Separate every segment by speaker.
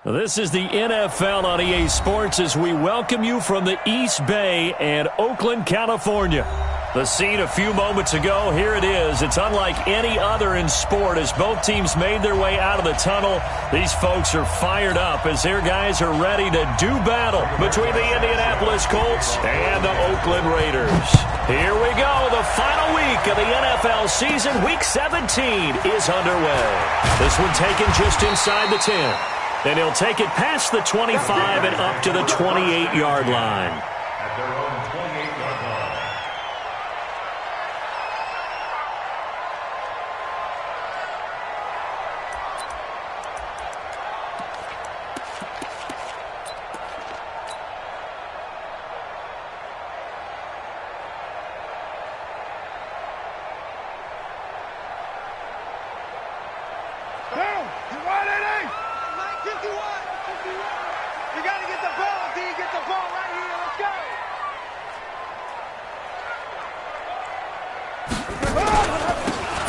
Speaker 1: This is the NFL on EA Sports as we welcome you from the East Bay and Oakland, California. The scene a few moments ago, here it is. It's unlike any other in sport as both teams made their way out of the tunnel. These folks are fired up as their guys are ready to do battle between the Indianapolis Colts and the Oakland Raiders. Here we go. The final week of the NFL season, Week 17, is underway. This one taken just inside the 10. And he'll take it past the 25 and up to the 28-yard line.
Speaker 2: At their own 28-yard line.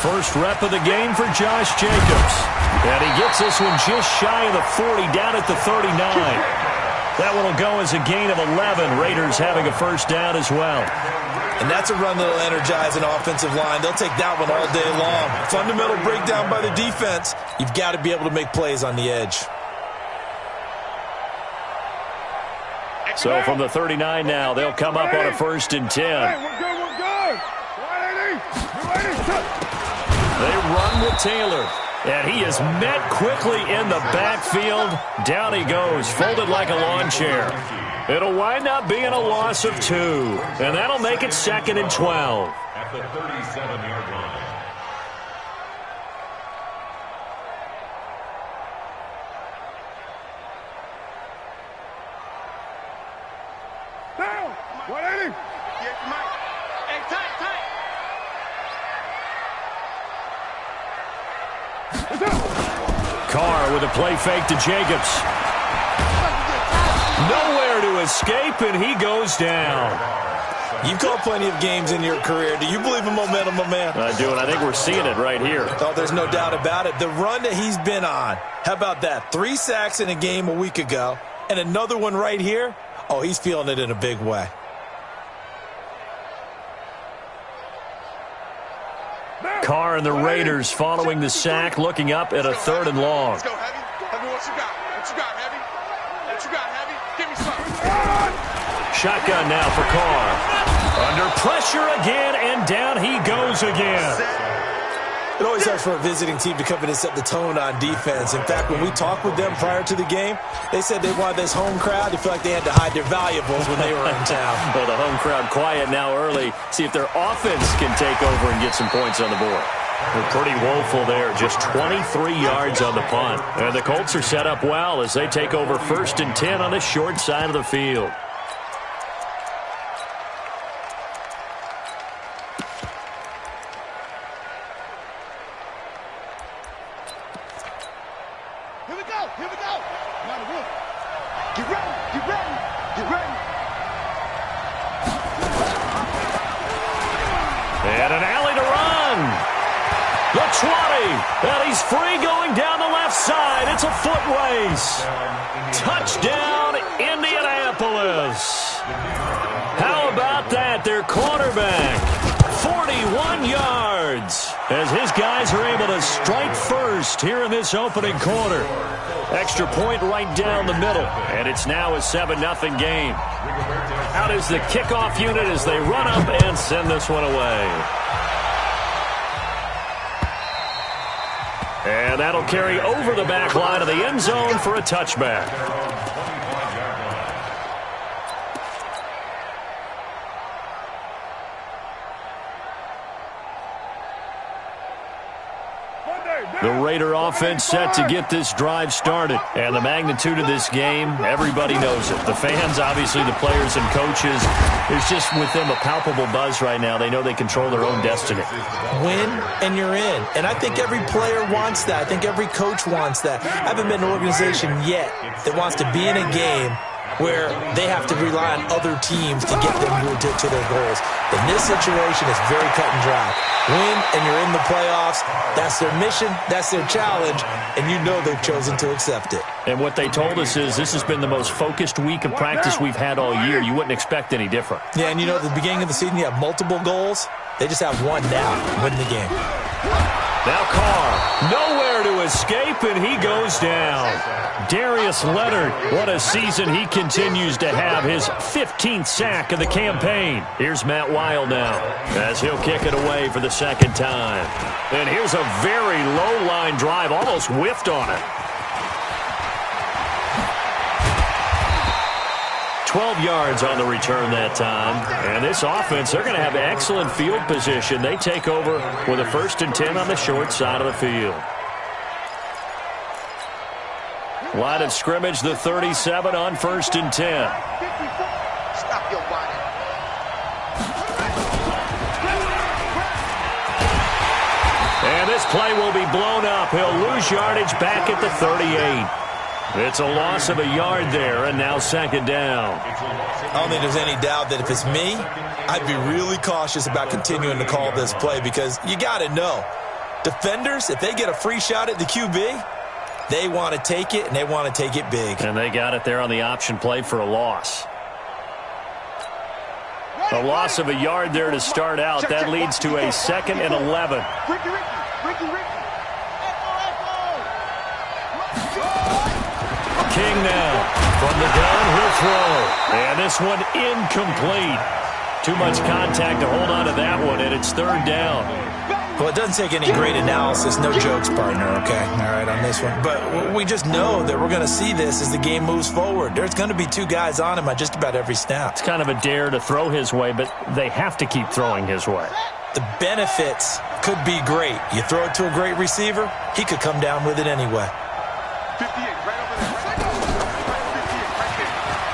Speaker 1: First rep of the game for Josh Jacobs. And he gets this one just shy of the 40, down at the 39. That one will go as a gain of 11. Raiders having a first down as well.
Speaker 3: And that's a run that will energize an offensive line. They'll take that one all day long. Fundamental breakdown by the defense. You've got to be able to make plays on the edge.
Speaker 1: So from the 39 now, they'll come up on a 1st and 10.
Speaker 4: Hey, we're good, we're good.
Speaker 1: They run with Taylor, and he is met quickly in the backfield. Down he goes, folded like a lawn chair. It'll wind up being a loss of 2, and that'll make it 2nd and 12.
Speaker 2: At the 37-yard line.
Speaker 4: Down. 180.
Speaker 5: Yeah, Mike. Hey, tight.
Speaker 1: Carr with a play fake to Jacobs. Nowhere to escape, and he goes down.
Speaker 3: You've called plenty of games in your career. Do you believe in momentum, my man?
Speaker 1: I do, and I think we're seeing it right here.
Speaker 3: Oh, there's no doubt about it. The run that he's been on, how about that? 3 sacks in a game a week ago, and another one right here. Oh, he's feeling it in a big way.
Speaker 1: Carr and the Raiders following the sack, looking up at a 3rd and long.
Speaker 5: Let's go, Heavy. Heavy, what you got? What you got, Heavy? What you got, Heavy? Give me something.
Speaker 1: Shotgun now for Carr. Under pressure again, and down he goes again.
Speaker 3: It always helps for a visiting team to come in and set the tone on defense. In fact, when we talked with them prior to the game, they said they wanted this home crowd to feel like they had to hide their valuables when they were in town.
Speaker 1: Well, the home crowd quiet now early. See if their offense can take over and get some points on the board. They're pretty woeful there, just 23 yards on the punt. And the Colts are set up well as they take over 1st and 10 on the short side of the field.
Speaker 5: Here we go. Get ready.
Speaker 1: And an alley to run. The 20. And he's free going down the left side. It's a foot race. Touchdown, Indianapolis. How about that? Their quarterback, 41 yards. As his guys are able to strike first here in this opening quarter. Extra point right down the middle. And it's now a 7-0 game. Out is the kickoff unit as they run up and send this one away. And that'll carry over the back line of the end zone for a touchback. The Raider offense set to get this drive started. And the magnitude of this game, everybody knows it. The fans, obviously the players and coaches, there's just with them a palpable buzz right now. They know they control their own destiny.
Speaker 3: Win and you're in. And I think every player wants that. I think every coach wants that. I haven't been an organization yet that wants to be in a game where they have to rely on other teams to get them to their goals. In this situation, it's very cut and dry. Win, and you're in the playoffs. That's their mission. That's their challenge. And you know they've chosen to accept it.
Speaker 1: And what they told us is this has been the most focused week of practice we've had all year. You wouldn't expect any different.
Speaker 3: Yeah, and you know, at the beginning of the season, you have multiple goals. They just have one now, win the game.
Speaker 1: Now Carr, nowhere to escape, and he goes down. Darius Leonard, what a season he continues to have, his 15th sack of the campaign. Here's Matt Weil now, as he'll kick it away for the second time. And here's a very low-line drive, almost whiffed on it. 12 yards on the return that time. And this offense, they're going to have excellent field position. They take over with a 1st and 10 on the short side of the field. Line of scrimmage, the 37 on 1st and 10.
Speaker 5: Stop your whining.
Speaker 1: And this play will be blown up. He'll lose yardage back at the 38. It's a loss of a yard there, and now 2nd down.
Speaker 3: I don't think there's any doubt that if it's me, I'd be really cautious about continuing to call this play because you got to know, defenders, if they get a free shot at the QB, they want to take it, and they want to take it big.
Speaker 1: And they got it there on the option play for a loss. A loss of a yard there to start out. That leads to a 2nd and 11. King now from the gun, he'll throw. And this one incomplete. Too much contact to hold on to that one, and it's 3rd down.
Speaker 3: Well, it doesn't take any great analysis. No jokes, partner, okay? All right, on this one. But we just know that we're going to see this as the game moves forward. There's going to be 2 guys on him on just about every snap.
Speaker 1: It's kind of a dare to throw his way, but they have to keep throwing his way.
Speaker 3: The benefits could be great. You throw it to a great receiver, he could come down with it anyway.
Speaker 5: 58, right over there.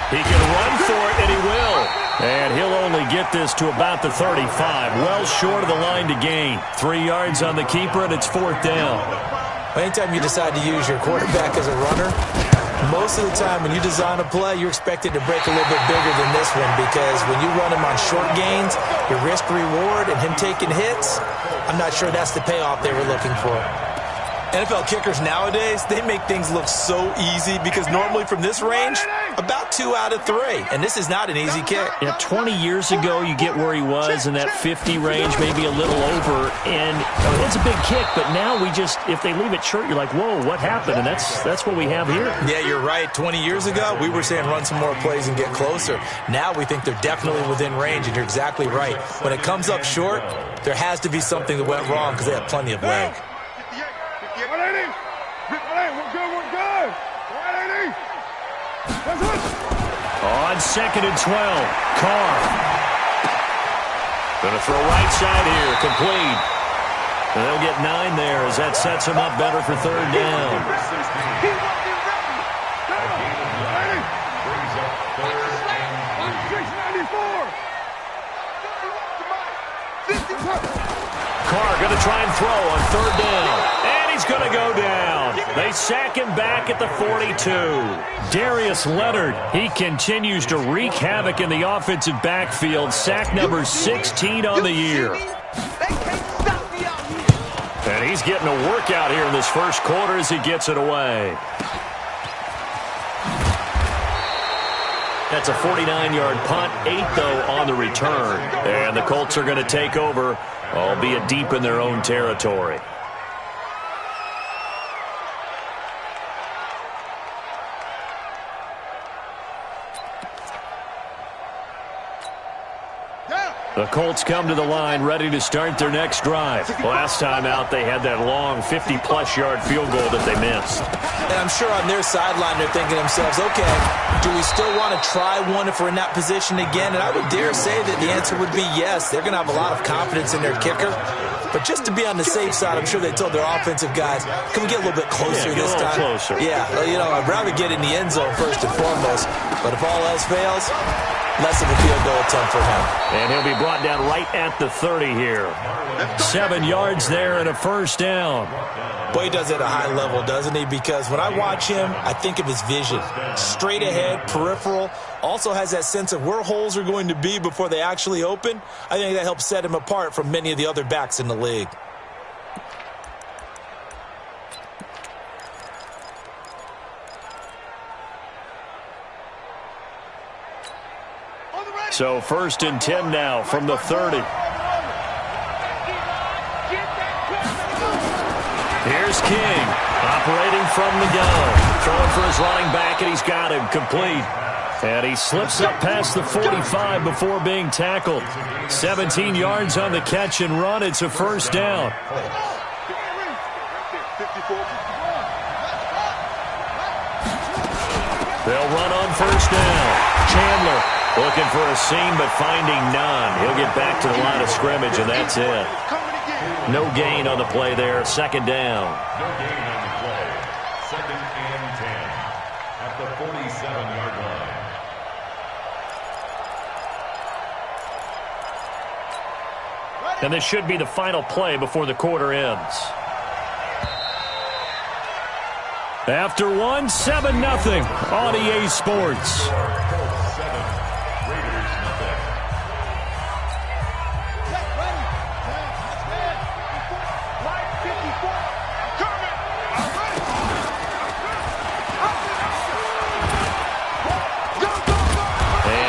Speaker 1: He can run for it, and he will. And he'll only get this to about the 35. Well short of the line to gain. 3 yards on the keeper, and it's 4th down.
Speaker 3: Anytime you decide to use your quarterback as a runner, most of the time when you design a play, you're expected to break a little bit bigger than this one because when you run him on short gains, your risk-reward and him taking hits, I'm not sure that's the payoff they were looking for. NFL kickers nowadays, they make things look so easy because normally from this range, about 2 out of 3. And this is not an easy kick.
Speaker 1: Yeah, 20 years ago, you get where he was in that 50 range, maybe a little over. And it's a big kick, but now we just, if they leave it short, you're like, whoa, what happened? And that's what we have here.
Speaker 3: Yeah, you're right. 20 years ago, we were saying run some more plays and get closer. Now we think they're definitely within range, and you're exactly right. When it comes up short, there has to be something that went wrong because they have plenty of leg.
Speaker 4: 180. 180. We're good. 180. That's it.
Speaker 1: On 2nd and 12, Carr. Going to throw right side here, complete. And they'll get 9 there as that sets him up better for 3rd down. Carr going to try and throw on 3rd down. And he's going to go down. They sack him back at the 42. Darius Leonard, he continues to wreak havoc in the offensive backfield. Sack number 16 on the year. And he's getting a workout here in this first quarter as he gets it away. That's a 49-yard punt, 8, though, on the return. And the Colts are going to take over, albeit deep in their own territory. The Colts come to the line ready to start their next drive. Last time out, they had that long 50-plus yard field goal that they missed.
Speaker 3: And I'm sure on their sideline, they're thinking to themselves, okay, do we still want to try one if we're in that position again? And I would dare say that the answer would be yes. They're going to have a lot of confidence in their kicker. But just to be on the safe side, I'm sure they told their offensive guys, can we get a little bit closer this time?
Speaker 1: Closer.
Speaker 3: Yeah, I'd rather get in the end zone first and foremost. But if all else fails, less of a field goal attempt for him.
Speaker 1: And he'll be brought down right at the 30 here. 7 yards there and a first down.
Speaker 3: Boy, he does it at a high level, doesn't he? Because when I watch him, I think of his vision. Straight ahead, peripheral. Also has that sense of where holes are going to be before they actually open. I think that helps set him apart from many of the other backs in the league.
Speaker 1: So 1st and 10 now from the 30. Here's King, operating from the gun. Throwing for his running back, and he's got him complete. And he slips up past the 45 before being tackled. 17 yards on the catch and run. It's a first down. They'll run on first down. Chandler looking for a seam, but finding none. He'll get back to the line of scrimmage, and that's it. No gain on the play there. 2nd down.
Speaker 2: No gain on the play. 2nd and 10 at the 47-yard line.
Speaker 1: And this should be the final play before the quarter ends. After one, 7-0 on EA Sports.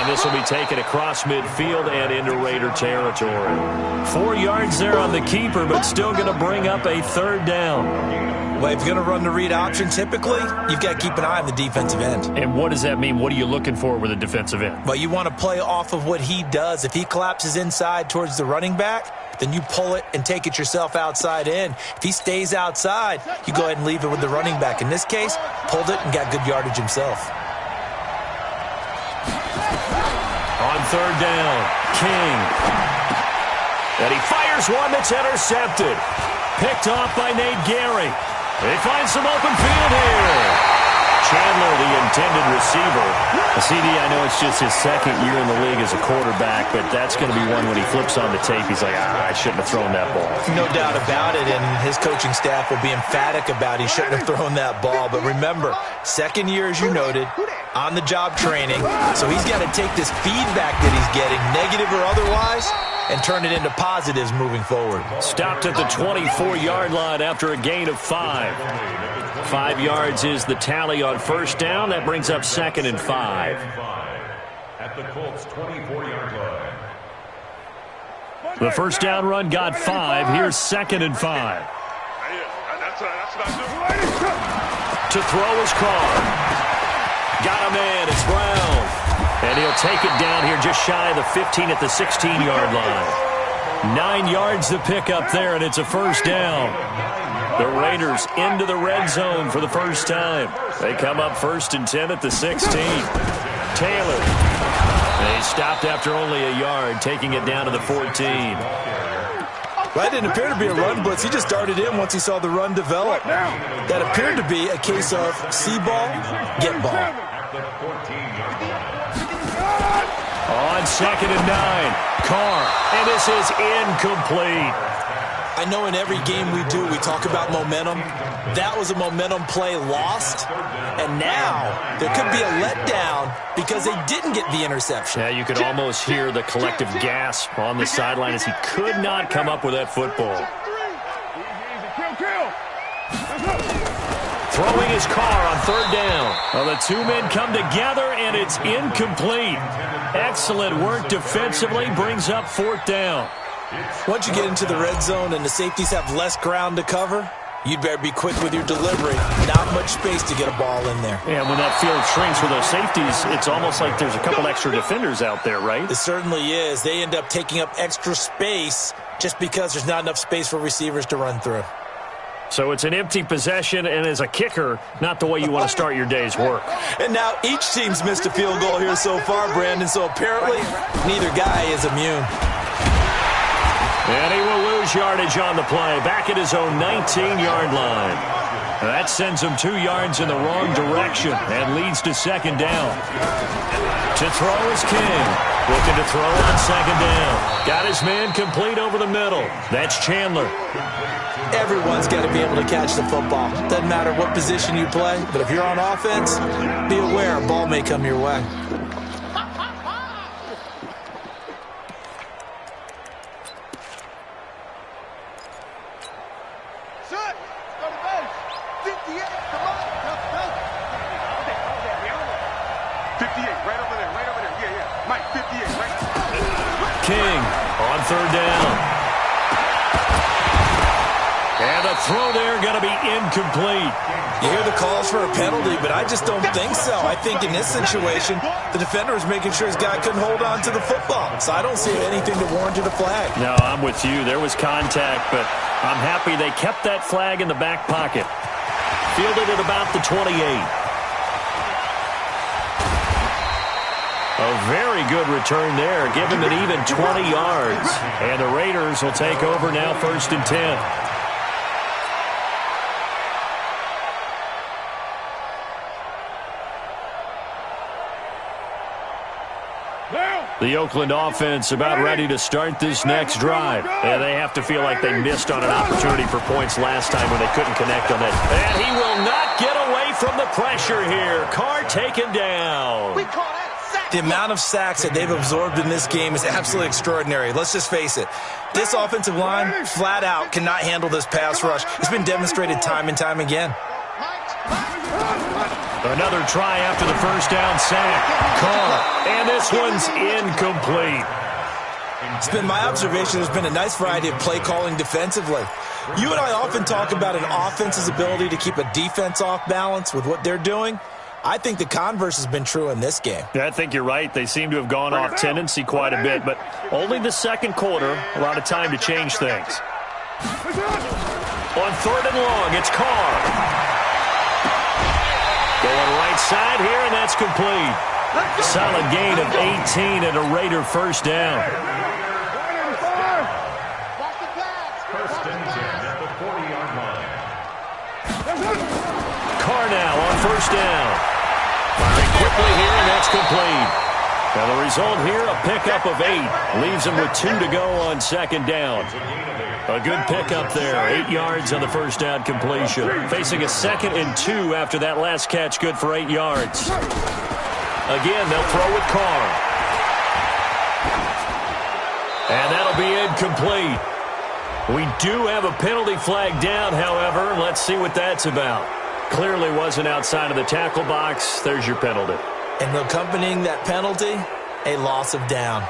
Speaker 1: This will be taken across midfield and into Raider territory. 4 yards there on the keeper, but still going to bring up a 3rd down.
Speaker 3: Well, if you're going to run the read option, typically, you've got to keep an eye on the defensive end.
Speaker 1: And what does that mean? What are you looking for with a defensive end?
Speaker 3: Well, you want to play off of what he does. If he collapses inside towards the running back, then you pull it and take it yourself outside in. If he stays outside, you go ahead and leave it with the running back. In this case, pulled it and got good yardage himself.
Speaker 1: On 3rd down, King. And he fires one that's intercepted. Picked off by Nate Gary. They find some open field here. Chandler, the intended receiver. CD, I know it's just his 2nd year in the league as a quarterback, but that's going to be one when he flips on the tape, he's like, I shouldn't have thrown that ball.
Speaker 3: No doubt about it, and his coaching staff will be emphatic about he shouldn't have thrown that ball. But remember, 2nd year, as you noted, on-the-job training, so he's got to take this feedback that he's getting, negative or otherwise, and turn it into positives moving forward.
Speaker 1: Stopped at the 24-yard line after a gain of 5. 5 yards is the tally on 1st down. That brings up 2nd and 5.
Speaker 2: At the Colts 24-yard line.
Speaker 1: The 1st down run got 5. Here's 2nd and 5. To throw is Carr. Got a man. It's Brown. And he'll take it down here just shy of the 15 at the 16-yard line. 9 yards to pick up there, and it's a first down. The Raiders into the red zone for the first time. They come up 1st and 10 at the 16. Taylor. They stopped after only a yard, taking it down to the 14.
Speaker 3: Well, that didn't appear to be a run blitz. He just darted in once he saw the run develop. That appeared to be a case of see ball, get ball.
Speaker 1: On 2nd and 9, Carr, and this is incomplete.
Speaker 3: I know in every game we do, we talk about momentum. That was a momentum play lost, and now there could be a letdown because they didn't get the interception.
Speaker 1: Yeah, you could almost hear the collective gasp on the sideline as he could not come up with that football. Throwing his Carr on 3rd down. Well, the 2 men come together, and it's incomplete. Excellent work defensively, brings up 4th down.
Speaker 3: Once you get into the red zone and the safeties have less ground to cover, you'd better be quick with your delivery. Not much space to get a ball in there.
Speaker 1: Yeah, when that field shrinks with those safeties, it's almost like there's a couple extra defenders out there, right?
Speaker 3: It certainly is. They end up taking up extra space just because there's not enough space for receivers to run through.
Speaker 1: So it's an empty possession, and as a kicker, not the way you want to start your day's work.
Speaker 3: And now each team's missed a field goal here so far, Brandon, so apparently neither guy is immune.
Speaker 1: And he will lose yardage on the play, back at his own 19-yard line. That sends him 2 yards in the wrong direction and leads to second down. To throw is King. Looking to throw on second down. Got his man complete over the middle. That's Chandler.
Speaker 3: Everyone's got to be able to catch the football. Doesn't matter what position you play, but if you're on offense, be aware a ball may come your way.
Speaker 4: Set. Go to base. 58. Come on. Go. 58. Right over there. Right over there. Yeah. Mike, 58. Right.
Speaker 1: King on third down. And the throw there going to be incomplete.
Speaker 3: You hear the calls for a penalty, but I just don't think so. I think in this situation, the defender is making sure his guy couldn't hold on to the football. So I don't see anything to warrant a flag.
Speaker 1: No, I'm with you. There was contact, but I'm happy they kept that flag in the back pocket. Fielded at about the 28. A very good return there. Give him an even 20 yards. And the Raiders will take over now, 1st and 10. The Oakland offense about ready to start this next drive. And they have to feel like they missed on an opportunity for points last time when they couldn't connect on that. And he will not get away from the pressure here. Carr taken down.
Speaker 3: The amount of sacks that they've absorbed in this game is absolutely extraordinary. Let's just face it. This offensive line, flat out, cannot handle this pass rush. It's been demonstrated time and time again.
Speaker 1: Another try after the first down sack. Carr. And this one's incomplete.
Speaker 3: It's been my observation there's been a nice variety of play calling defensively. You and I often talk about an offense's ability to keep a defense off balance with what they're doing. I think the converse has been true in this game.
Speaker 1: Yeah, I think you're right. They seem to have gone off tendency quite a bit, but only the second quarter, a lot of time to change things. On 3rd and long, it's Carr. Going right side here, and that's complete. Solid gain of 18 and a Raider first down.
Speaker 2: First and 10 at the 40-yard line.
Speaker 1: Carr now on first down. Firing quickly here, and that's complete. Now the result here, a pickup of 8. Leaves him with 2 to go on second down. A good pickup there. 8 yards on the first down completion. Facing a 2nd and 2 after that last catch, good for 8 yards. Again, they'll throw with Carr. And that'll be incomplete. We do have a penalty flag down, however. Let's see what that's about. Clearly wasn't outside of the tackle box. There's your penalty.
Speaker 3: And accompanying that penalty, a loss of down.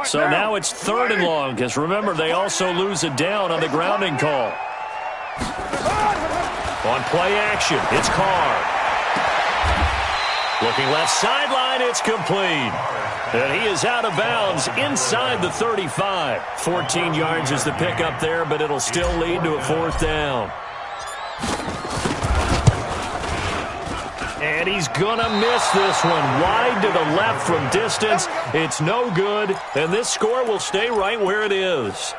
Speaker 1: So now it's 3rd and long, because remember, they also lose a down on the grounding call. On play action, it's Carr. Looking left sideline, it's complete. And he is out of bounds inside the 35. 14 yards is the pickup there, but it'll still lead to a 4th down. And he's going to miss this one. Wide to the left from distance. It's no good, and this score will stay right where it is.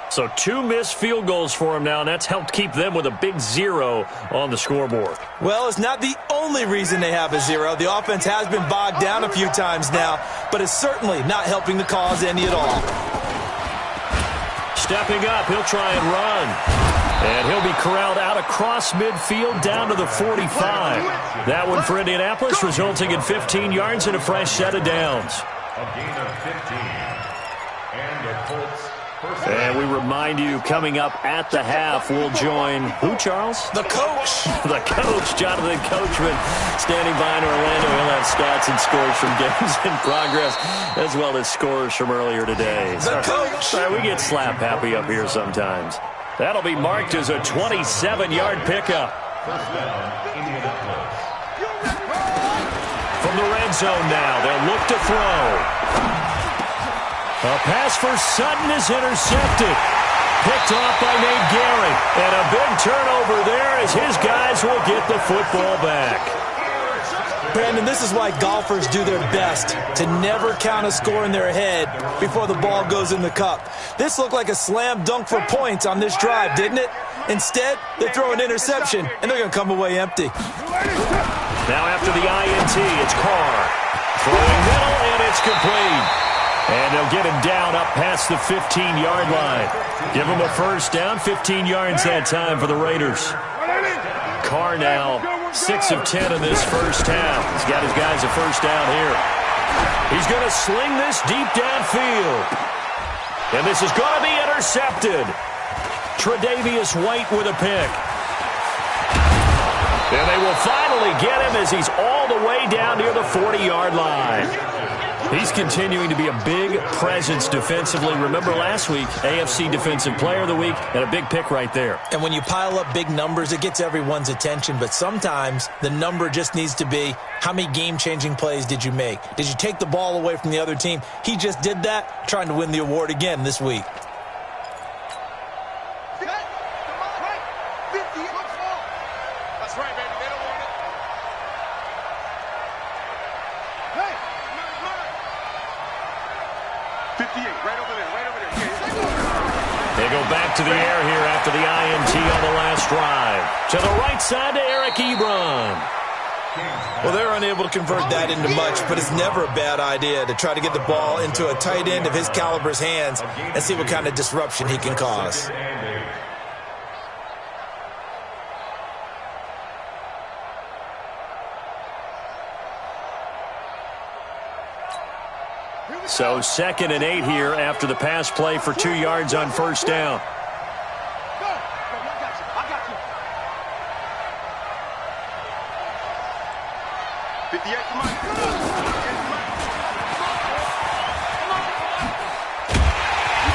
Speaker 1: So 2 missed field goals for him now, and that's helped keep them with a big 0 on the scoreboard.
Speaker 3: Well, it's not the only reason they have a 0. The offense has been bogged down a few times now, but it's certainly not helping the cause any at all.
Speaker 1: Stepping up, he'll try and run. And he'll be corralled out across midfield down to the 45. That one for Indianapolis, resulting in 15 yards and a fresh set of downs.
Speaker 2: A gain of 15. And the Colts first.
Speaker 1: And we remind you, coming up at the half, we'll join who, Charles?
Speaker 3: The coach.
Speaker 1: The coach, Jonathan Coachman, standing by in Orlando. He'll have stats and scores from games in progress, as well as scores from earlier today.
Speaker 3: The coach.
Speaker 1: Sorry, we get slap happy up here sometimes. That'll be marked as a 27-yard pickup.
Speaker 2: First down, Indianapolis.
Speaker 1: From the red zone now, they'll look to throw. A pass for Sutton is intercepted. Picked off by Nate Gehring. And a big turnover there as his guys will get the football back.
Speaker 3: Brandon, this is why golfers do their best to never count a score in their head before the ball goes in the cup. This looked like a slam dunk for points on this drive, didn't it? Instead, they throw an interception, and they're going to come away empty.
Speaker 1: Now after the INT, it's Carr. Throwing middle, and it's complete. And they'll get him down up past the 15-yard line. Give him a first down, 15 yards that time for the Raiders. Carr now 6 of 10 in this first half. He's got his guys a first down here. He's going to sling this deep downfield. And this is going to be intercepted. Tre'Davious White with a pick. And they will finally get him as he's all the way down near the 40-yard line. He's continuing to be a big presence defensively. Remember last week, AFC Defensive Player of the Week, and a big pick right there.
Speaker 3: And when you pile up big numbers, it gets everyone's attention. But sometimes the number just needs to be, how many game-changing plays did you make? Did you take the ball away from the other team? He just did that, trying to win the award again this week.
Speaker 5: That's right, baby. They don't want it. Hey! 58, right over there, right over there.
Speaker 1: They go back to the air here after the INT on the last drive. To the right side to Eric Ebron.
Speaker 3: Well, they're unable to convert that into much, but it's never a bad idea to try to get the ball into a tight end of his caliber's hands and see what kind of disruption he can cause.
Speaker 1: So 2nd and 8 here after the pass play for 2 yards on first down.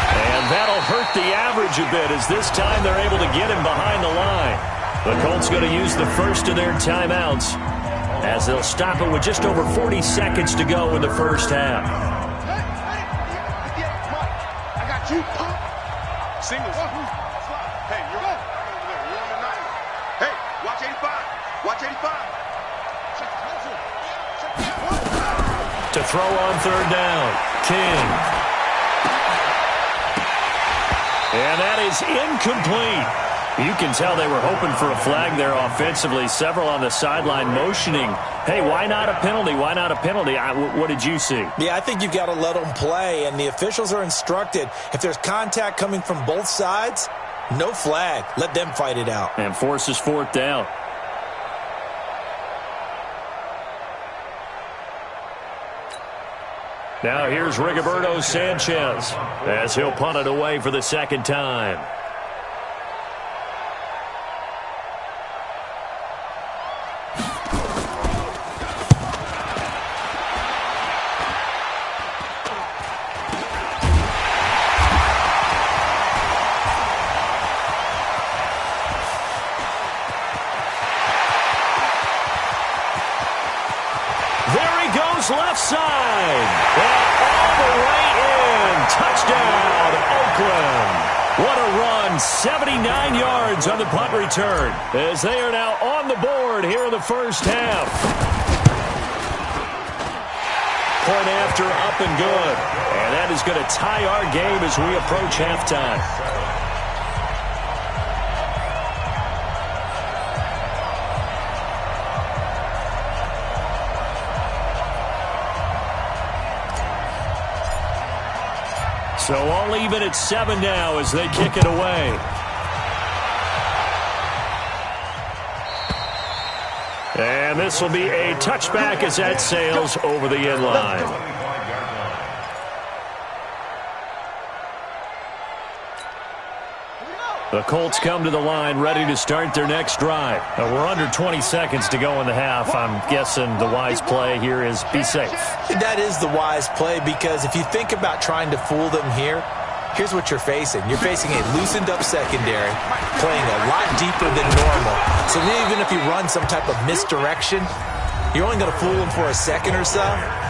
Speaker 1: And that'll hurt the average a bit as this time they're able to get him behind the line. The Colts going to use the first of their timeouts as they'll stop it with just over 40 seconds to go in the first half.
Speaker 5: Singles. Hey, you're on. You're on the 90. Hey, watch 85. Watch 85.
Speaker 1: To throw on third down, King. And that is incomplete. You can tell they were hoping for a flag there offensively. Several on the sideline motioning, hey, why not a penalty? Why not a penalty? What did you see?
Speaker 3: Yeah, I think you've got to let them play, and the officials are instructed, if there's contact coming from both sides, no flag. Let them fight it out.
Speaker 1: And forces fourth down. Now here's Rigoberto Sanchez as he'll punt it away for the second time. Left side, and all the way in. Touchdown, Oakland. What a run, 79 yards on the punt return, as they are now on the board here in the first half. Point after, up and good. And that is going to tie our game as we approach halftime. So all even at 7 now as they kick it away. And this will be a touchback as that sails over the end line. The Colts come to the line ready to start their next drive. We're under 20 seconds to go in the half. I'm guessing the wise play here is be safe.
Speaker 3: That is the wise play, because if you think about trying to fool them here, here's what you're facing. You're facing a loosened up secondary, playing a lot deeper than normal. So even if you run some type of misdirection, you're only going to fool them for a second or so.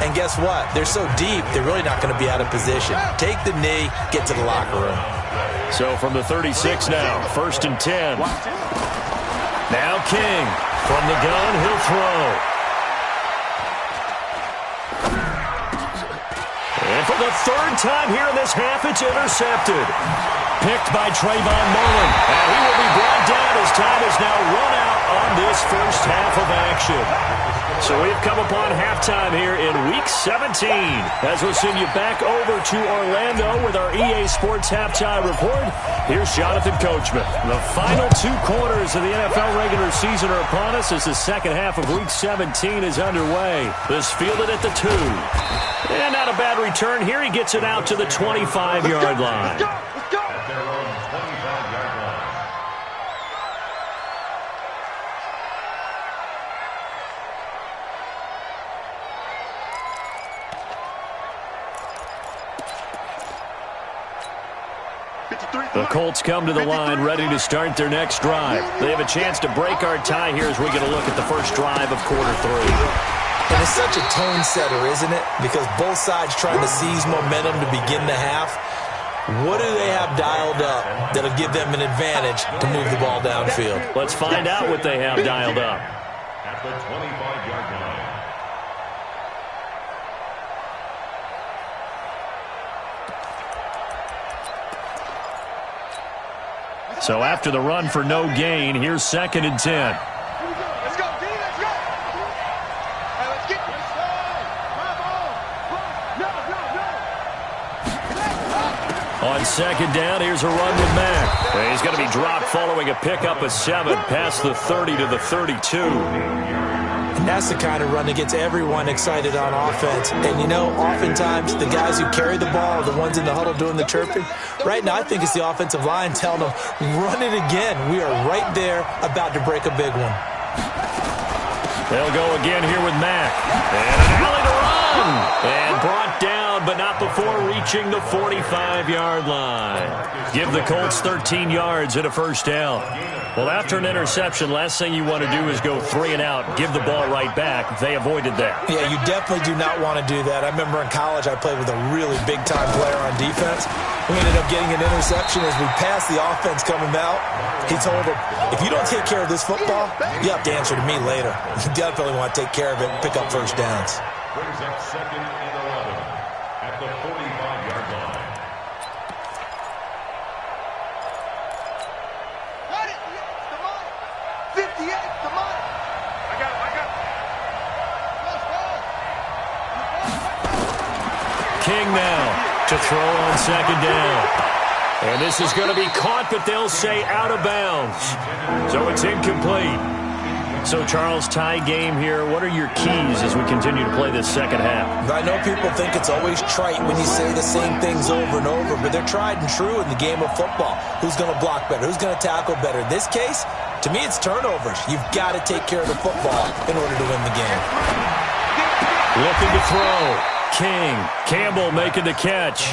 Speaker 3: And guess what? They're so deep, they're really not going to be out of position. Take the knee, get to the locker room.
Speaker 1: So from the 36 now, 1st and 10. Now King from the gun, he'll throw. the third time here in this half, it's intercepted. Picked by Trayvon Mullen. And he will be brought down as time is now run out on this first half of action. So we've come upon halftime here in Week 17. As we'll send you back over to Orlando with our EA Sports Halftime Report, here's Jonathan Coachman. The final 2 quarters of the NFL regular season are upon us as the second half of Week 17 is underway. This fielded at the 2. And not a bad return here. He gets it out to the 25-yard line.
Speaker 2: At their own 25-yard line.
Speaker 1: The Colts come to the line ready to start their next drive. They have a chance to break our tie here as we get a look at the first drive of quarter 3.
Speaker 3: And it's such a tone setter, isn't it? Because both sides trying to seize momentum to begin the half. What do they have dialed up that'll give them an advantage to move the ball downfield?
Speaker 1: Let's find out what they have dialed up.
Speaker 2: At the 25-yard line.
Speaker 1: So after the run for no gain, here's 2nd and 10.
Speaker 4: Let's go, D, let's go. Hey, let's get this. My ball. No.
Speaker 1: On 2nd down, here's a run with Mack. And he's going to be dropped following a pickup of 7 past the 30 to the 32.
Speaker 3: And that's the kind of run that gets everyone excited on offense. And, you know, oftentimes the guys who carry the ball are the ones in the huddle doing the chirping. Right now, I think it's the offensive line telling them, run it again. We are right there about to break a big one.
Speaker 1: They'll go again here with Mack. And an alley to run. And brought down, but not before reaching the 45-yard line. Give the Colts 13 yards and a first down. Well, after an interception, last thing you want to do is go 3 and out, give the ball right back. They avoided that.
Speaker 3: Yeah, you definitely do not want to do that. I remember in college I played with a really big-time player on defense. We ended up getting an interception as we passed the offense coming out. He told him, if you don't take care of this football, you have to answer to me later. You definitely want to take care of it and pick up first downs.
Speaker 2: Brings up 2nd and 11 at the 45-yard line.
Speaker 4: Got it. Come on. 58, come on. I got it. Let's go.
Speaker 1: King now to throw on 2nd down. And this is going to be caught, but they'll say out of bounds. So it's incomplete. So, Charles, tie game here. What are your keys as we continue to play this second half?
Speaker 3: I know people think it's always trite when you say the same things over and over, but they're tried and true in the game of football. Who's going to block better? Who's going to tackle better? In this case, to me, it's turnovers. You've got to take care of the football in order to win the game.
Speaker 1: Looking to throw. King. Campbell making the catch.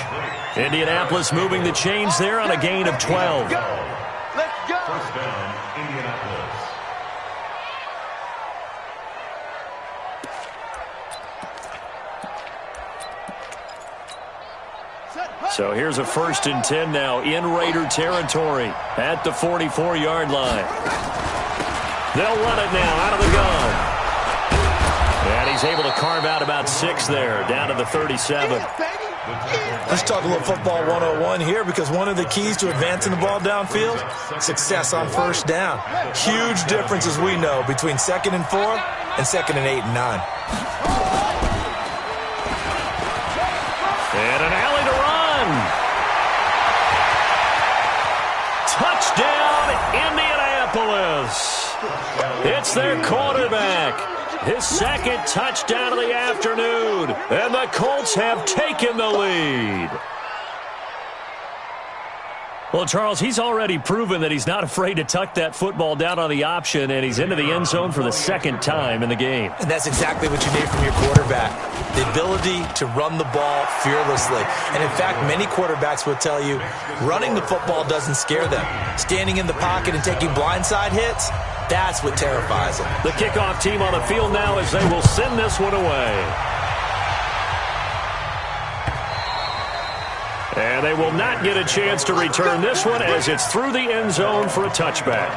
Speaker 1: Indianapolis moving the chains there on a gain of 12.
Speaker 4: Let's go.
Speaker 2: First down, Indianapolis.
Speaker 1: So here's a 1st and 10 now in Raider territory at the 44-yard line. They'll run it now out of the gun. And he's able to carve out about 6 there, down to the 37.
Speaker 3: Let's talk a little football 101 here, because one of the keys to advancing the ball downfield, success on first down. Huge difference, as we know, between 2nd and 4 and 2nd and 8 and 9.
Speaker 1: And an alley to run. Touchdown, Indianapolis. It's their quarterback. His 2nd touchdown of the afternoon. And the Colts have taken the lead. Well, Charles, he's already proven that he's not afraid to tuck that football down on the option, and he's into the end zone for the 2nd time in the game.
Speaker 3: And that's exactly what you need from your quarterback, the ability to run the ball fearlessly. And, in fact, many quarterbacks will tell you running the football doesn't scare them. Standing in the pocket and taking blindside hits, that's what terrifies them.
Speaker 1: The kickoff team on the field now as they will send this one away. And they will not get a chance to return this one as it's through the end zone for a touchback.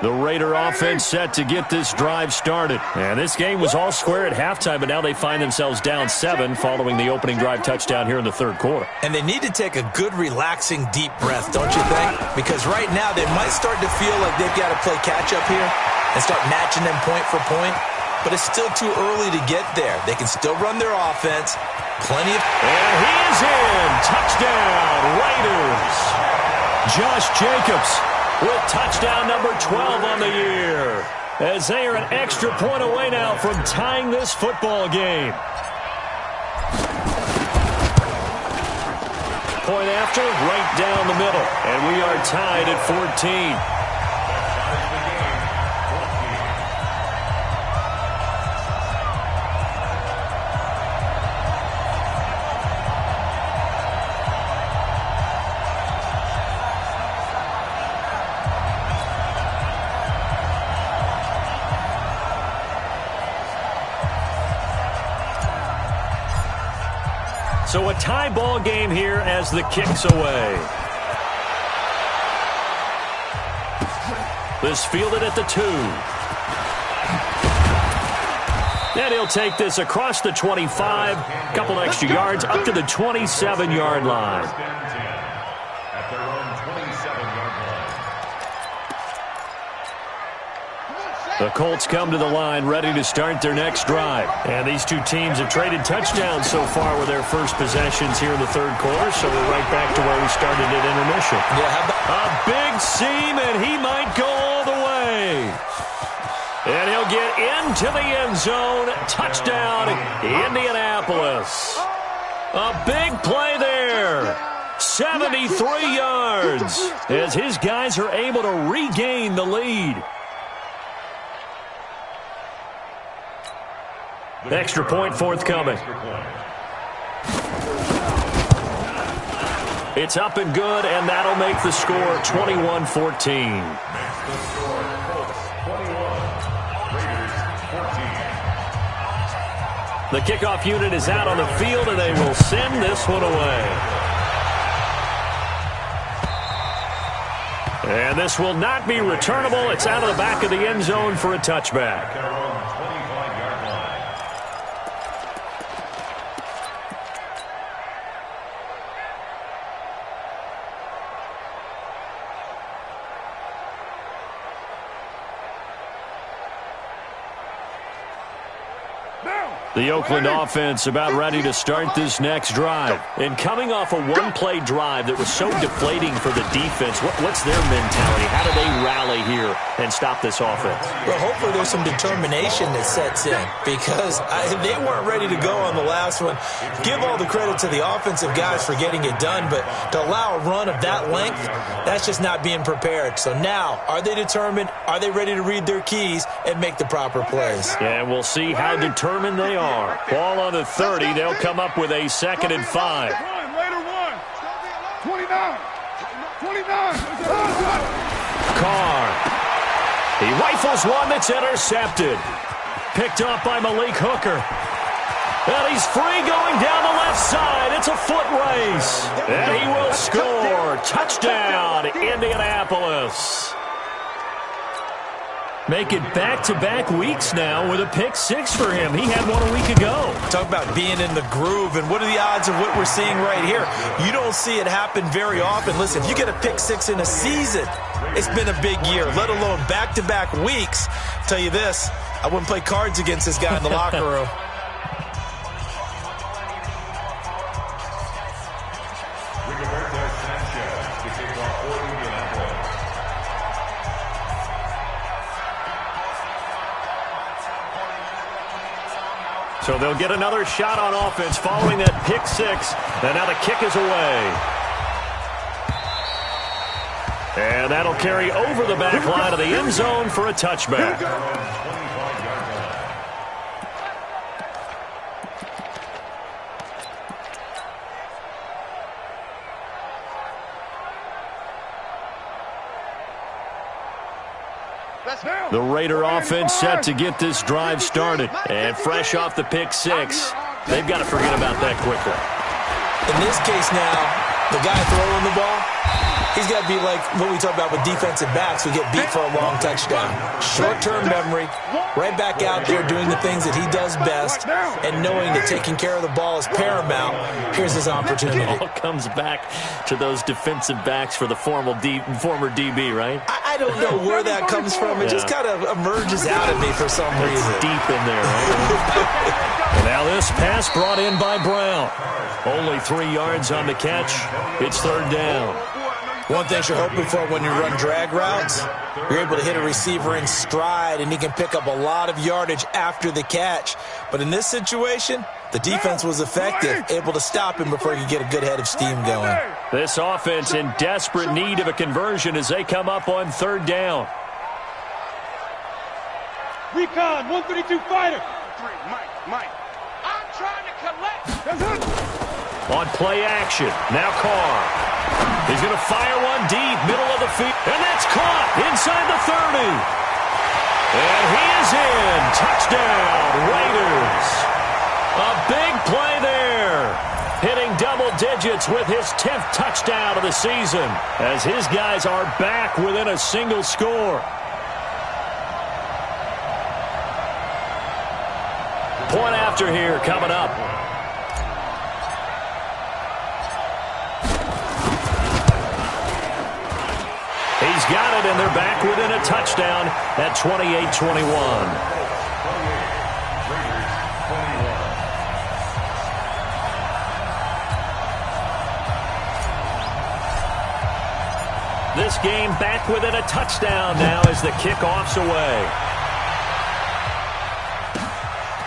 Speaker 1: The Raider offense set to get this drive started. And this game was all square at halftime, but now they find themselves down 7 following the opening drive touchdown here in the third quarter.
Speaker 3: And they need to take a good, relaxing, deep breath, don't you think? Because right now they might start to feel like they've got to play catch-up here and start matching them point for point. But it's still too early to get there. They can still run their offense. Plenty of...
Speaker 1: And he is in. Touchdown, Raiders. Josh Jacobs with touchdown number 12 on the year, as they are an extra point away now from tying this football game. Point after, right down the middle, and we are tied at 14. So a tie ball game here as the kick's away. This fielded at the 2. And he'll take this across the 25, couple extra yards up to the 27-yard line.
Speaker 2: At their own 27-yard line.
Speaker 1: The Colts come to the line ready to start their next drive. And these two teams have traded touchdowns so far with their first possessions here in the third quarter, so we're right back to where we started at intermission. A big seam, and he might go all the way. And he'll get into the end zone. Touchdown, Indianapolis. A big play there. 73 yards as his guys are able to regain the lead. Extra point forthcoming. It's up and good, and that'll make the score 21-14. The kickoff unit is out on the field, and they will send this one away. And this will not be returnable. It's out of the back of the end zone for a touchback. The Oakland offense about ready to start this next drive. And coming off a one-play drive that was so deflating for the defense, what's their mentality? How do they rally here and stop this offense?
Speaker 3: Well, hopefully there's some determination that sets in, because they weren't ready to go on the last one. Give all the credit to the offensive guys for getting it done, but to allow a run of that length, that's just not being prepared. So now, are they determined? Are they ready to read their keys and make the proper plays?
Speaker 1: And we'll see how determined they are. Ball on the 30. They'll come up with a 2nd and 5.
Speaker 5: Later one. 29. 29.
Speaker 1: Carr. He rifles one that's intercepted. Picked off by Malik Hooker. And he's free going down the left side. It's a foot race. And he will score. Touchdown, Indianapolis. Make it back-to-back weeks now with a pick 6 for him. He had one a week ago.
Speaker 3: Talk about being in the groove, and what are the odds of what we're seeing right here? You don't see it happen very often. Listen, if you get a pick 6 in a season, it's been a big year, let alone back-to-back weeks. I'll tell you this, I wouldn't play cards against this guy in the locker room.
Speaker 1: So they'll get another shot on offense following that pick 6. And now the kick is away. And that'll carry over the back line of the end zone for a touchback. The Raider offense set to get this drive started. And fresh off the pick 6, they've got to forget about that quickly.
Speaker 3: In this case now, the guy throwing the ball, He's got to be like what we talk about with defensive backs who get beat for a long touchdown. Short-term memory, right back out there doing the things that he does best, and knowing that taking care of the ball is paramount. Here's his opportunity.
Speaker 1: It all comes back to those defensive backs for the former DB, right?
Speaker 3: I don't know where that comes from. It just kind of emerges out of me for some reason.
Speaker 1: It's deep in there, right? And now this pass brought in by Brown. Only 3 yards on the catch. It's third down.
Speaker 3: One thing you're hoping for when you run drag routes, you're able to hit a receiver in stride, and he can pick up a lot of yardage after the catch. But in this situation, the defense was effective, able to stop him before he could get a good head of steam going.
Speaker 1: This offense in desperate need of a conversion as they come up on third down.
Speaker 6: Recon, 132 fighter.
Speaker 5: Mike.
Speaker 4: I'm trying to collect.
Speaker 1: On play action, now Carr. He's going to fire one deep, middle of the field, and that's caught inside the 30. And he is in. Touchdown, Raiders. A big play there. Hitting double digits with his 10th touchdown of the season as his guys are back within a single score. Point after here coming up. He's got it, and they're back within a touchdown at 28-21. This game back within a touchdown now as the kickoff's away.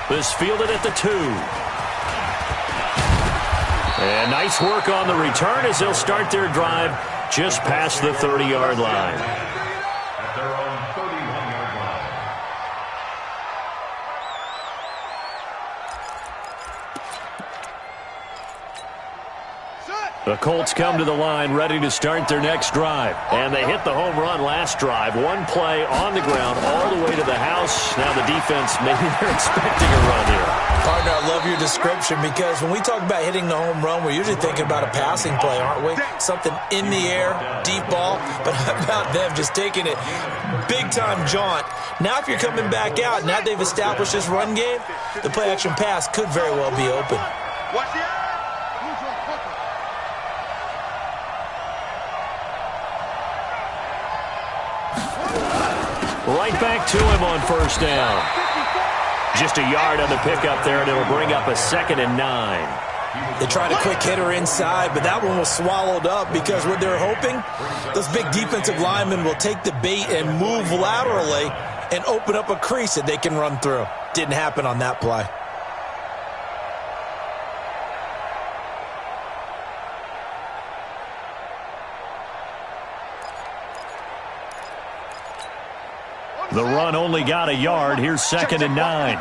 Speaker 1: This fielded at the 2. And nice work on the return as they'll start their drive just past the 30-yard line.
Speaker 2: At their own 31-yard line.
Speaker 1: The Colts come to the line ready to start their next drive. And they hit the home run last drive. One play on the ground all the way to the house. Now the defense, maybe they're expecting a run here.
Speaker 3: Partner, I love your description because when we talk about hitting the home run, we're usually thinking about a passing play, aren't we? Something in the air, deep ball. But how about them just taking it big-time jaunt? Now if you're coming back out, now they've established this run game, the play-action pass could very well be open.
Speaker 5: Watch the eye.
Speaker 1: Right back to him on first down. Just a yard on the pickup there, and it'll bring up a 2nd and 9.
Speaker 3: They tried a quick hitter inside, but that one was swallowed up because what they're hoping, those big defensive linemen will take the bait and move laterally and open up a crease that they can run through. Didn't happen on that play.
Speaker 1: The run only got a yard. Here's 2nd and 9.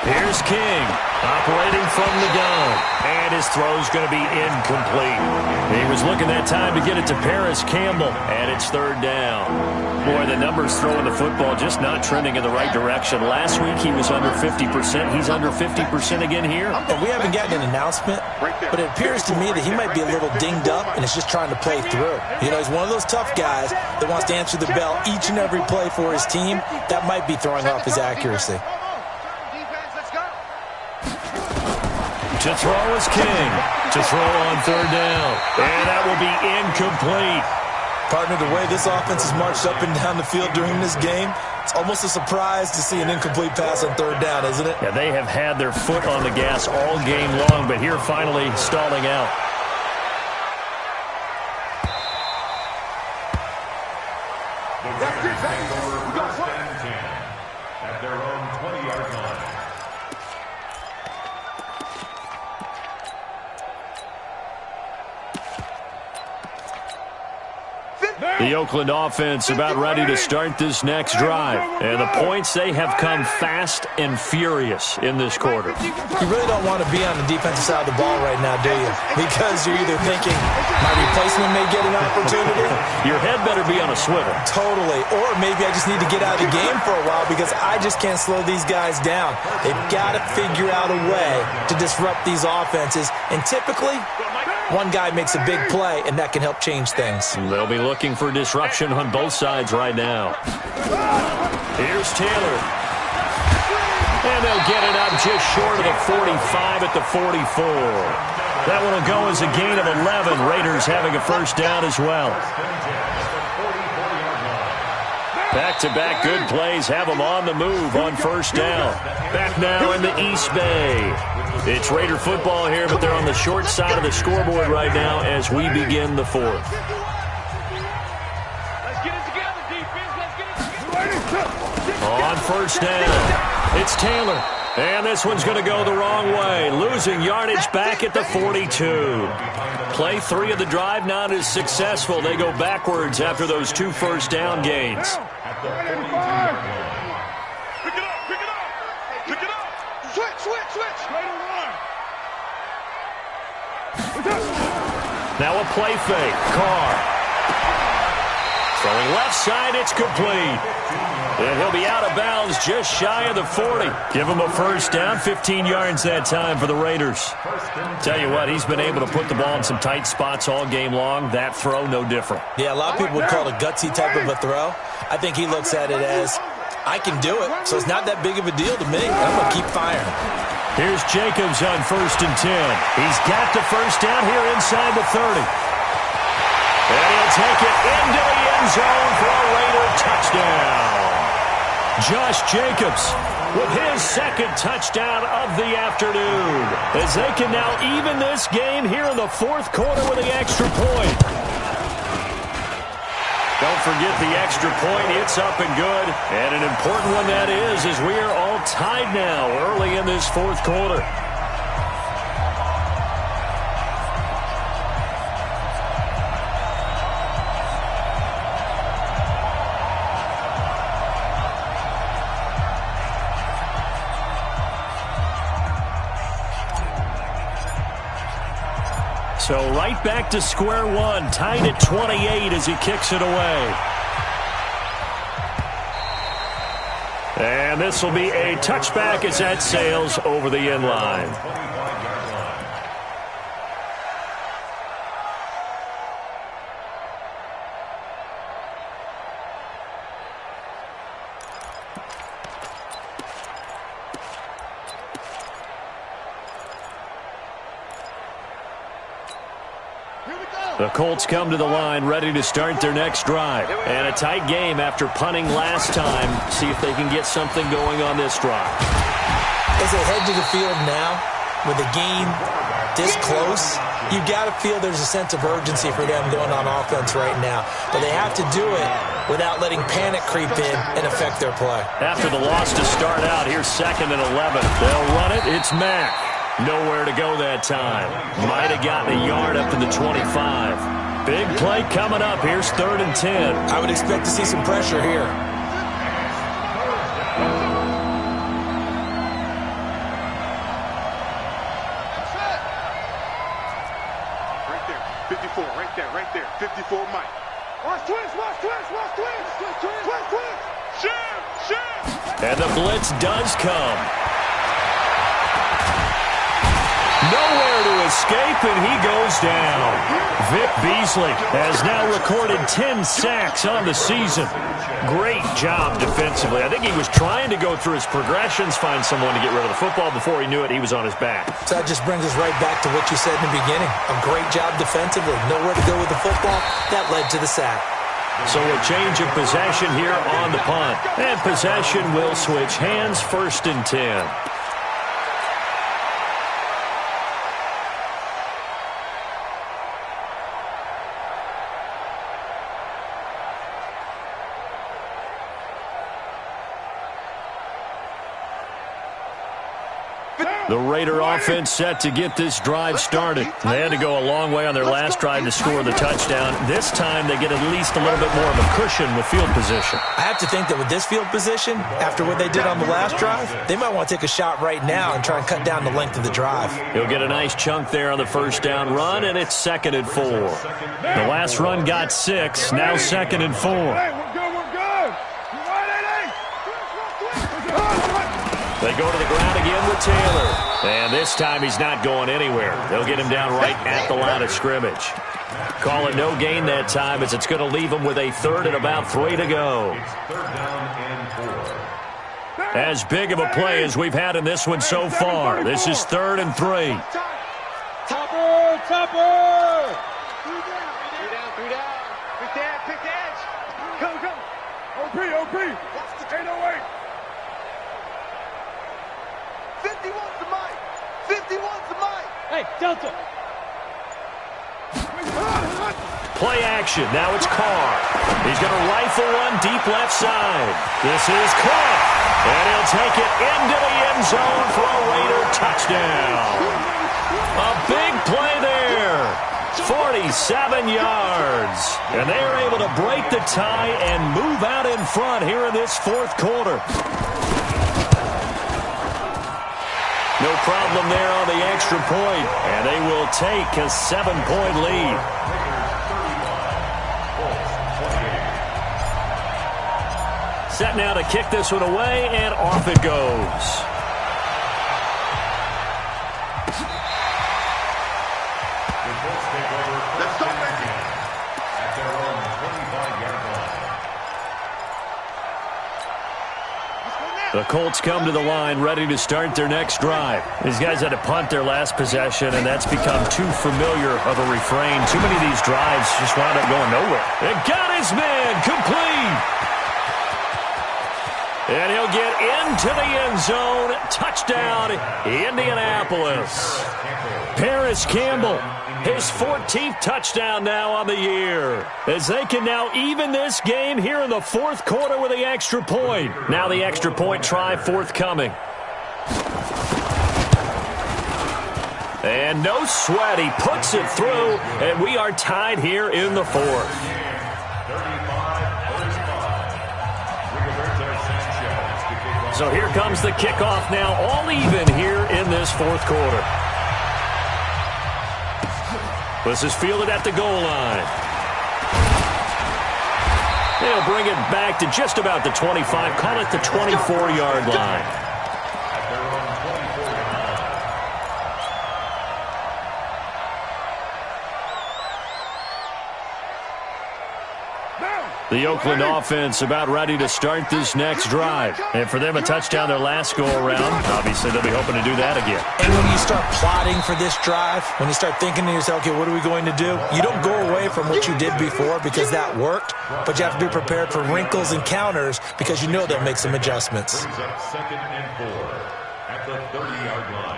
Speaker 1: Here's King, operating from the gun. And his throw's going to be incomplete. He was looking that time to get it to Paris Campbell. And it's third down. Boy, the numbers throwing the football just not trending in the right direction. Last week he was under 50%. He's under 50% again here.
Speaker 3: And we haven't gotten an announcement, but it appears to me that he might be a little dinged up and is just trying to play through. You know, he's one of those tough guys that wants to answer the bell each and every play for his team. That might be throwing off his accuracy.
Speaker 1: To throw is King. To throw on third down. And that will be incomplete.
Speaker 3: Partner, the way this offense has marched up and down the field during this game, it's almost a surprise to see an incomplete pass on third down, isn't it?
Speaker 1: Yeah, they have had their foot on the gas all game long, but here finally stalling out.
Speaker 2: The Raiders take over 1st and 10 at their own 20-yard line.
Speaker 1: The Oakland offense about ready to start this next drive. And the points, they have come fast and furious in this quarter.
Speaker 3: You really don't want to be on the defensive side of the ball right now, do you? Because you're either thinking, my replacement may get an opportunity.
Speaker 1: Your head better be on a swivel.
Speaker 3: Totally. Or maybe I just need to get out of the game for a while because I just can't slow these guys down. They've got to figure out a way to disrupt these offenses. And typically, one guy makes a big play, and that can help change things.
Speaker 1: They'll be looking for disruption on both sides right now. Here's Taylor. And they'll get it up just short of the 45 at the 44. That one will go as a gain of 11. Raiders having a first down as well. Back-to-back good plays have them on the move on first down. Back now in the East Bay. It's Raider football here, but they're on the short side of the scoreboard right now as we begin the fourth.
Speaker 6: Let's get it together, defense. Let's get it together.
Speaker 1: On first down, it's Taylor. And this one's going to go the wrong way. Losing yardage back at the 42. Play 3 of the drive not as successful. They go backwards after those 2 first down gains.
Speaker 5: Pick it up. Pick it up. Switch.
Speaker 1: Now a play fake. Carr. Throwing left side, it's complete. And he'll be out of bounds just shy of the 40. Give him a first down, 15 yards that time for the Raiders. Tell you what, he's been able to put the ball in some tight spots all game long. That throw, no different.
Speaker 3: Yeah, a lot of people would call it a gutsy type of a throw. I think he looks at it as, I can do it, so it's not that big of a deal to me. I'm going to keep firing.
Speaker 1: Here's Jacobs on 1st and 10. He's got the first down here inside the 30. And he'll take it into the end zone for a Raider touchdown. Josh Jacobs with his second touchdown of the afternoon, as they can now even this game here in the fourth quarter with the extra point. Don't forget the extra point. It's up and good. And an important one that is, as we are all tied now early in this fourth quarter. So right back to square one, tied at 28 as he kicks it away. And this will be a touchback as that sails over the end line. The Colts come to the line ready to start their next drive. And a tight game after punting last time. See if they can get something going on this drive.
Speaker 3: As they head to the field now, with a game this close, you got to feel there's a sense of urgency for them going on offense right now. But they have to do it without letting panic creep in and affect their play.
Speaker 1: After the loss to start out, here's 2nd and 11. They'll run it. It's Mack. Nowhere to go that time. Might have gotten a yard up to the 25. Big play coming up. Here's 3rd and 10.
Speaker 3: I would expect to see some pressure here.
Speaker 5: Right there. 54, right there. 54, Mike.
Speaker 6: Watch twist.
Speaker 5: Shift.
Speaker 1: And the blitz does come. Nowhere to escape, and he goes down. Vic Beasley has now recorded 10 sacks on the season. Great job defensively. I think he was trying to go through his progressions, find someone to get rid of the football. Before he knew it, he was on his back.
Speaker 3: So that just brings us right back to what you said in the beginning. A great job defensively. Nowhere to go with the football. That led to the sack.
Speaker 1: So a change of possession here on the punt. And possession will switch hands, 1st and 10. The Raider offense set to get this drive started. They had to go a long way on their last drive to score the touchdown. This time they get at least a little bit more of a cushion with field position.
Speaker 3: I have to think that with this field position, after what they did on the last drive, they might want to take a shot right now and try and cut down the length of the drive.
Speaker 1: He'll get a nice chunk there on the first down run, and it's 2nd and 4. The last run got 6, now 2nd and 4.
Speaker 6: Hey, we're good, we're good. You right,
Speaker 1: They go to the ground again with Taylor. And this time he's not going anywhere. They'll get him down right at the line of scrimmage. Call it no gain that time as it's going to leave him with a 3rd and about 3 to go.
Speaker 2: It's 3rd down and 4.
Speaker 1: As big of a play as we've had in this one so far. This is 3rd and 3.
Speaker 6: Topper, topper.
Speaker 4: 3 down. Pick the edge, pick the edge. Come.
Speaker 6: OP. 808.
Speaker 4: 51's the mic. 51's the mic.
Speaker 6: Hey, Delta.
Speaker 1: Play action. Now it's Carr. He's going to rifle one deep left side. This is caught. And he'll take it into the end zone for a Raider touchdown. A big play there. 47 yards. And they are able to break the tie and move out in front here in this 4th quarter. No problem there on the extra point, and they will take a 7-point lead. Set now to kick this one away, and off it goes.
Speaker 5: Let's go, baby.
Speaker 2: At their own 25-yard line.
Speaker 1: The Colts come to the line ready to start their next drive. These guys had to punt their last possession, and that's become too familiar of a refrain. Too many of these drives just wound up going nowhere. It got his man complete. And he'll get into the end zone. Touchdown, Indianapolis. Paris Campbell, his 14th touchdown now on the year, as they can now even this game here in the 4th quarter with the extra point. Now the extra point try forthcoming. And no sweat, he puts it through, and we are tied here in the 4th. So here comes the kickoff now, all even here in this 4th quarter. This is fielded at the goal line. They'll bring it back to just about the 25, call it the 24-yard line. The Oakland offense about ready to start this next drive. And for them, a touchdown their last go-around. Obviously, they'll be hoping to do that again.
Speaker 3: And when you start plotting for this drive, when you start thinking to yourself, okay, what are we going to do? You don't go away from what you did before because that worked, but you have to be prepared for wrinkles and counters because you know they'll make some adjustments.
Speaker 2: Brings up 2nd and 4 at the 30-yard line.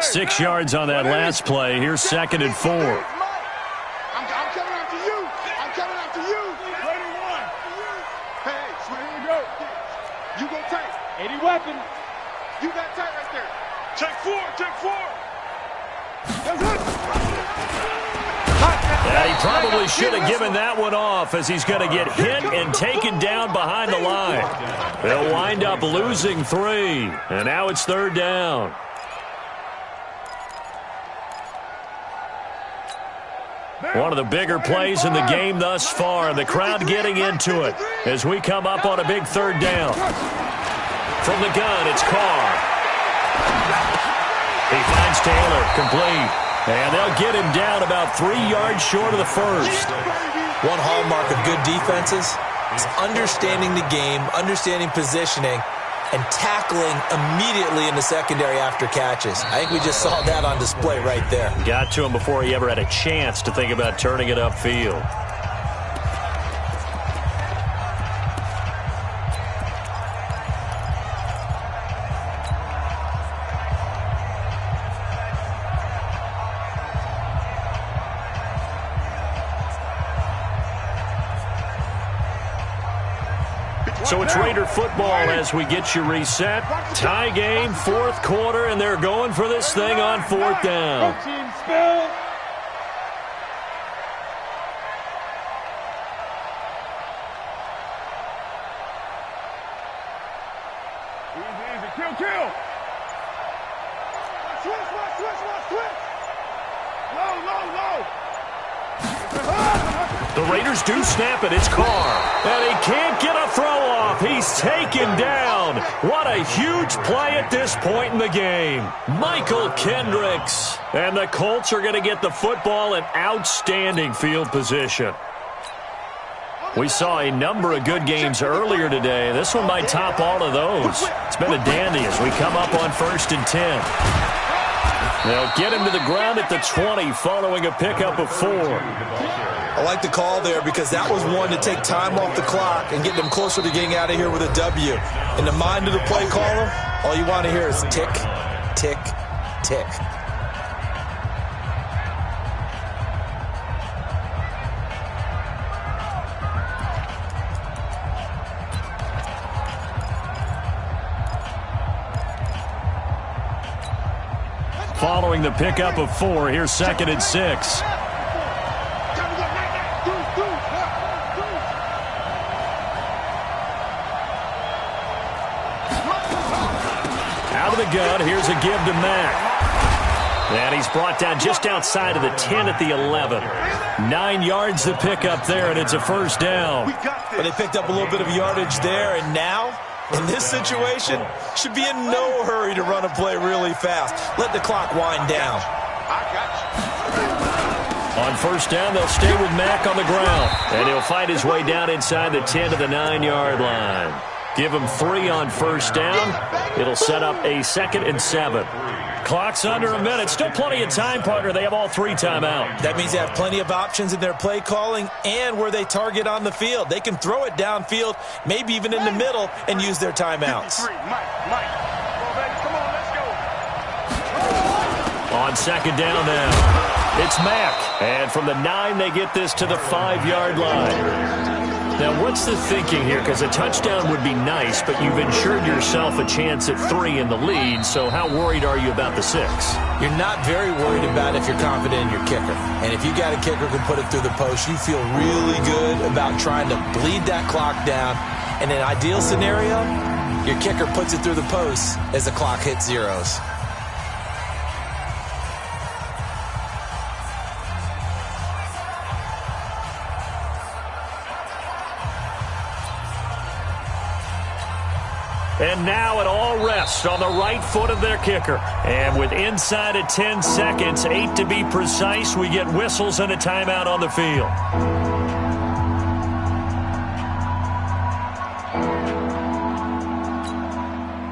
Speaker 1: Six yards on that last play. Here's 2nd and 4.
Speaker 5: I'm coming after you. I'm coming after you.
Speaker 6: 31.
Speaker 5: Hey,
Speaker 6: Here we go.
Speaker 5: you go tight.
Speaker 6: 80 weapon.
Speaker 5: You got tight right there.
Speaker 6: Check 4. That's it.
Speaker 1: Yeah, he probably should have given that one off as he's going to get hit and taken down behind the line. They'll wind up losing 3. And now it's 3rd down. One of the bigger plays in the game thus far. The crowd getting into it as we come up on a big 3rd down. From the gun, it's Carr. He finds Taylor, complete. And they'll get him down about 3 yards short of the first.
Speaker 3: One hallmark of good defenses is understanding the game, understanding positioning, and tackling immediately in the secondary after catches. I think we just saw that on display right there.
Speaker 1: Got to him before he ever had a chance to think about turning it upfield. So it's Raider football as we get you reset. Tie game, fourth quarter, and they're going for this thing on fourth down.
Speaker 6: Easy. Kill. Switch. Low.
Speaker 1: The Raiders do snap it. It's Carr. And he can't get a throw off. He's taken down. What a huge play at this point in the game. Michael Kendricks. And the Colts are going to get the football in outstanding field position. We saw a number of good games earlier today. This one might top all of those. It's been a dandy as we come up on 1st and 10. They'll get him to the ground at the 20 following a pickup of 4.
Speaker 3: I like the call there because that was one to take time off the clock and get them closer to getting out of here with a W. In the mind of the play caller, all you want to hear is tick, tick, tick.
Speaker 1: Following the pickup of 4, here's 2nd and 6. Out of the gun, here's a give to Mack. And he's brought down just outside of the 10 at the 11. 9 yards to pick up there, and it's a first down.
Speaker 3: But they picked up a little bit of yardage there, and now, in this situation, should be in no hurry to run a play really fast. Let the clock wind down.
Speaker 1: On first down, they'll stay with Mack on the ground. And he'll fight his way down inside the 10 to the 9-yard line. Give him 3 on first down. It'll set up a 2nd and 7. Clock's under a minute. Still plenty of time, partner. They have all 3 timeouts.
Speaker 3: That means they have plenty of options in their play calling and where they target on the field. They can throw it downfield, maybe even in the middle, and use their timeouts.
Speaker 1: On 2nd down now, it's Mack. And from the 9, they get this to the 5-yard line. Now, what's the thinking here? Because a touchdown would be nice, but you've ensured yourself a chance at 3 in the lead, so how worried are you about the 6?
Speaker 3: You're not very worried about if you're confident in your kicker. And if you got a kicker who can put it through the post, you feel really good about trying to bleed that clock down. In an ideal scenario, your kicker puts it through the post as the clock hits zeros.
Speaker 1: And now it all rests on the right foot of their kicker. And with inside of 10 seconds, 8 to be precise, we get whistles and a timeout on the field.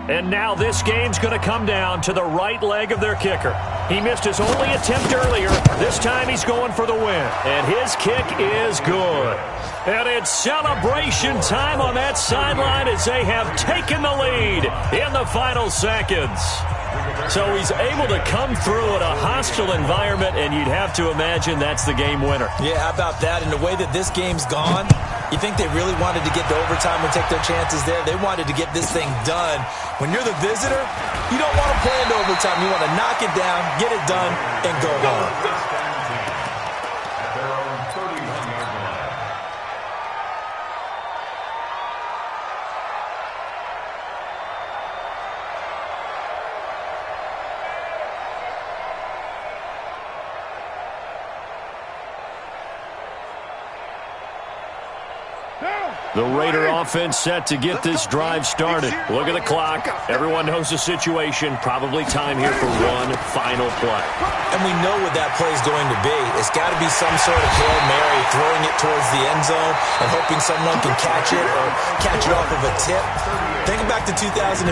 Speaker 1: And now this game's going to come down to the right leg of their kicker. He missed his only attempt earlier. This time he's going for the win. And his kick is good. And it's celebration time on that sideline as they have taken the lead in the final seconds. So he's able to come through in a hostile environment, and you'd have to imagine that's the game winner.
Speaker 3: Yeah, how about that? And the way that this game's gone, you think they really wanted to get to overtime and take their chances there? They wanted to get this thing done. When you're the visitor, you don't want to play into overtime. You want to knock it down, get it done, and go home.
Speaker 1: The Raider offense set to get this drive started. Look at the clock. Everyone knows the situation. Probably time here for one final play.
Speaker 3: And we know what that play is going to be. It's got to be some sort of Hail Mary, throwing it towards the end zone and hoping someone can catch it or catch it off of a tip. Think back to 2015.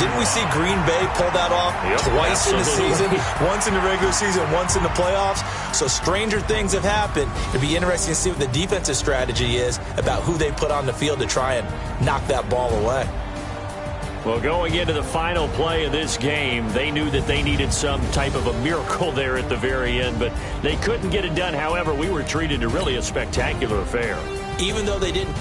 Speaker 3: Didn't we see Green Bay pull that off twice in the season? Once in the regular season, once in the playoffs. So stranger things have happened. It'd be interesting to see what the defensive strategy is about who they put on the field to try and knock that ball away.
Speaker 1: Well, going into the final play of this game, they knew that they needed some type of a miracle there at the very end, but they couldn't get it done. However, we were treated to really a spectacular affair.
Speaker 3: Even though they didn't